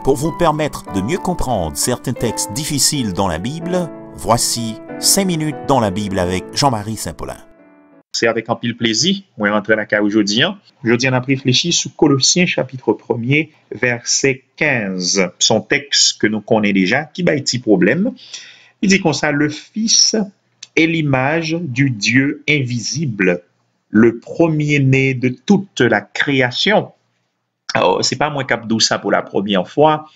Pour vous permettre de mieux comprendre certains textes difficiles dans la Bible, voici 5 minutes dans la Bible avec Jean-Marie Saint-Paulin. C'est avec un pile plaisir, moi rentre dans la cas aujourd'hui. Aujourd'hui, on a réfléchi sur Colossiens chapitre 1er, verset 15. Son texte que nous connaissons déjà, qui a un petit problème. Il dit comme ça, le Fils est l'image du Dieu invisible, le premier-né de toute la création. Alors, c'est pas moi qui ai dit ça pour la première fois.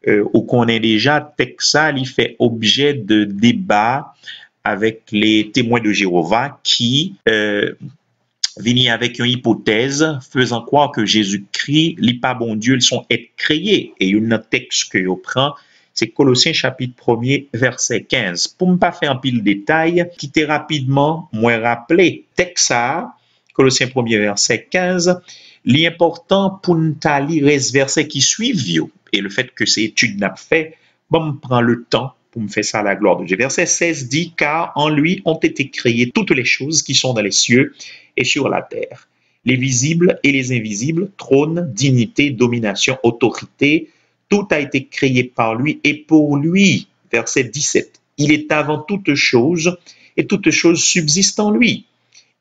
On connaît déjà, texte ça, il fait objet de débat avec les témoins de Jéhovah qui viennent avec une hypothèse faisant croire que Jésus-Christ, les pas bon Dieu, ils sont être créés. Et il y a un texte que je prends, c'est Colossiens chapitre 1er, verset 15. Pour ne pas faire un pile de détails, quittez rapidement, moi rappeler, texte ça, Colossiens 1er, verset 15, l'important pour nous lire les versets qui suivent, et le fait que ces études n'a pas fait, bon, me prend le temps pour me faire ça à la gloire de Dieu. Verset 16 dit, car en lui ont été créées toutes les choses qui sont dans les cieux et sur la terre, les visibles et les invisibles, trône, dignité, domination, autorité, tout a été créé par lui et pour lui. Verset 17, il est avant toute chose et toute chose subsiste en lui.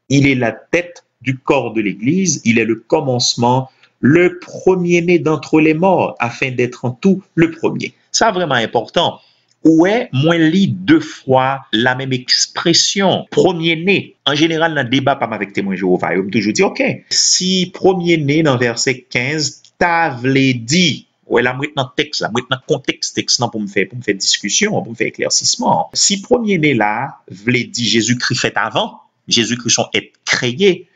Il est la tête du corps de l'Église, il est le commencement, le premier-né d'entre les morts, afin d'être en tout le premier. Ça, vraiment important. Ouais, moi lis 2 fois la même expression, premier-né. En général, dans le débat, pas avec témoins Jéhovah, on me toujours dit, OK, si premier-né dans verset 15, t'as v'lé dit, ouais, là, maintenant texte, là, maintenant contexte, texte, pour me faire discussion, pour me faire éclaircissement. Si premier-né là, v'lé dit Jésus-Christ fait avant, Jésus-Christ sont être créé,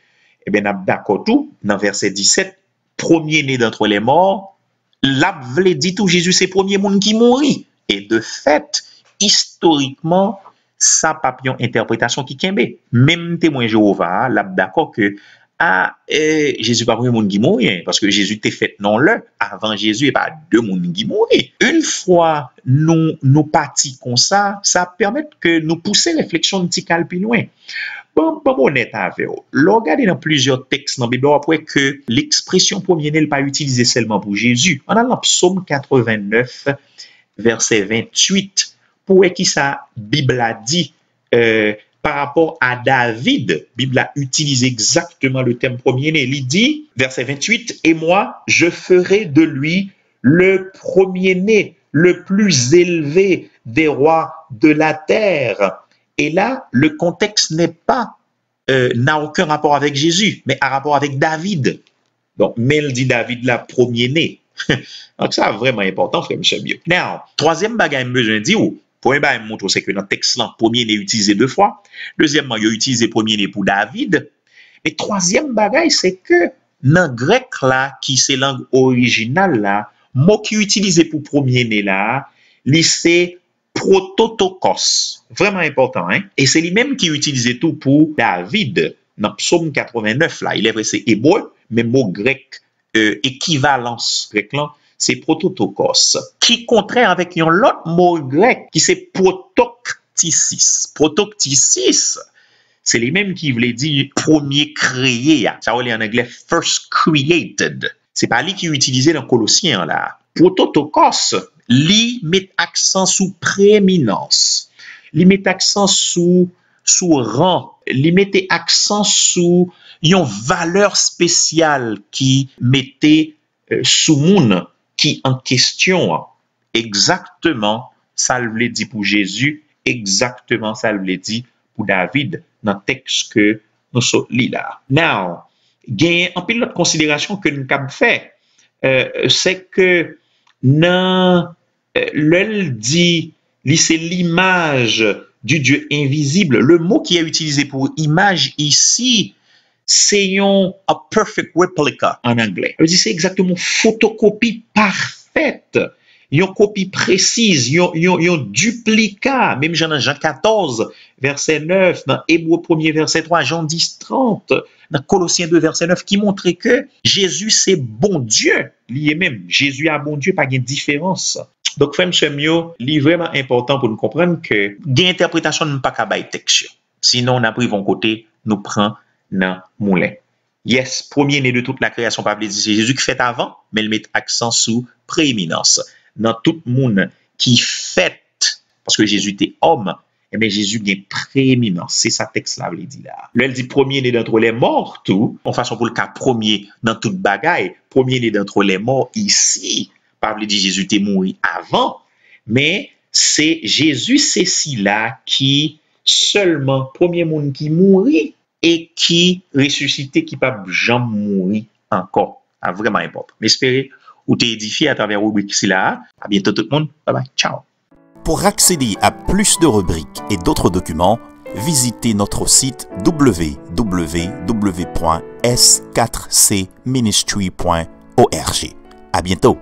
eh bien, d'accord tout, dans verset 17, premier-né d'entre les morts, là, v'lé dit tout, Jésus, c'est premier monde qui mourit. Et de fait, historiquement, ça pas une interprétation qui kembe. Même témoin Jéhovah, là, d'accord que Jésus pas premier monde qui mourit, parce que Jésus t'est fait non le, avant Jésus, et pas 2 monde qui mourit. Une fois nous partis comme ça permet que nous pousser réflexion un petit calpe loin. Bon, honnête avec vous. Regardez dans plusieurs textes dans la Bible après que l'expression premier-né n'est pas utilisée seulement pour Jésus. On a dans Psaume 89, verset 28, pour qui ça, Bible a dit par rapport à David, Bible a utilisé exactement le terme premier-né. Il dit, verset 28, et moi, je ferai de lui le premier-né, le plus élevé des rois de la terre. Et là, le contexte n'a aucun rapport avec Jésus, mais un rapport avec David. Donc, mais il dit David, la premier-né. Donc, ça, vraiment important, frère Michel Mieux. Now, troisième bagage, besoin de dire, premier bagage, montre, c'est que dans le texte, premier-né est utilisé 2 fois. Deuxièmement, il a utilisé premier-né pour David. Mais troisième bagage, c'est que dans le grec, là, qui c'est langue originale, là, mot qui est utilisé pour premier-né, là, c'est prototokos. Vraiment important, hein? Et c'est lui-même qui utilisait tout pour David. Dans Psaume 89, là, il est vrai, c'est hébreu, mais mot grec, équivalence grec, là, c'est prototokos. Qui contraire avec un autre mot grec, qui c'est protoktisis. Protoktisis, c'est lui-même qui voulait dire premier créé. Ça veut dire en anglais first created. C'est pas lui qui est utilisé dans Colossiens, là. Prototokos, lui met accent sous prééminence, lui met accent sous rang, lui mettait accent sous une valeur spéciale qui mettait sous moun qui en question. Exactement, ça le dit pour Jésus, exactement ça le dit pour David dans le texte que nous sommes là. Now, il y a un peu d'autres considérations que nous avons fait, c'est que dans le dit, c'est l'image du Dieu invisible. Le mot qui est utilisé pour image ici, c'est un perfect replica en anglais. C'est exactement photocopie parfaite. Une copie précise, un duplicat. Même dans Jean 14, verset 9, dans Hébreux 1er, verset 3, Jean 10, 30, dans Colossiens 2, verset 9, qui montre que Jésus, c'est bon Dieu. Lui-même, Jésus a bon Dieu, pas de différence. Donc, frère Mieux, il est vraiment important pour nous comprendre que l'interprétation n'est pas qu'à bailler texte. Sinon, on a pris von côté, nous prend dans moulin. Yes, premier-né de toute la création, pas veut dire c'est Jésus qui fait avant, mais il met accent sous prééminence. Dans tout le monde qui fait, parce que Jésus était homme, eh bien Jésus a prééminence. C'est ça texte là, veut dire là. Là, il dit premier-né d'entre les morts, tout, en façon pour le cas premier dans toute bagaille, premier-né d'entre les morts ici, pas veut dire Jésus était mort avant, mais c'est Jésus, c'est ci là qui seulement premier monde qui mourit et qui ressuscité, qui pas jamais mourir encore. Ah, vraiment important. J'espère ou t'es édifié à travers rubrique ici là. À bientôt tout le monde. Bye bye. Ciao. Pour accéder à plus de rubriques et d'autres documents, visitez notre site www.s4cministry.org. À bientôt.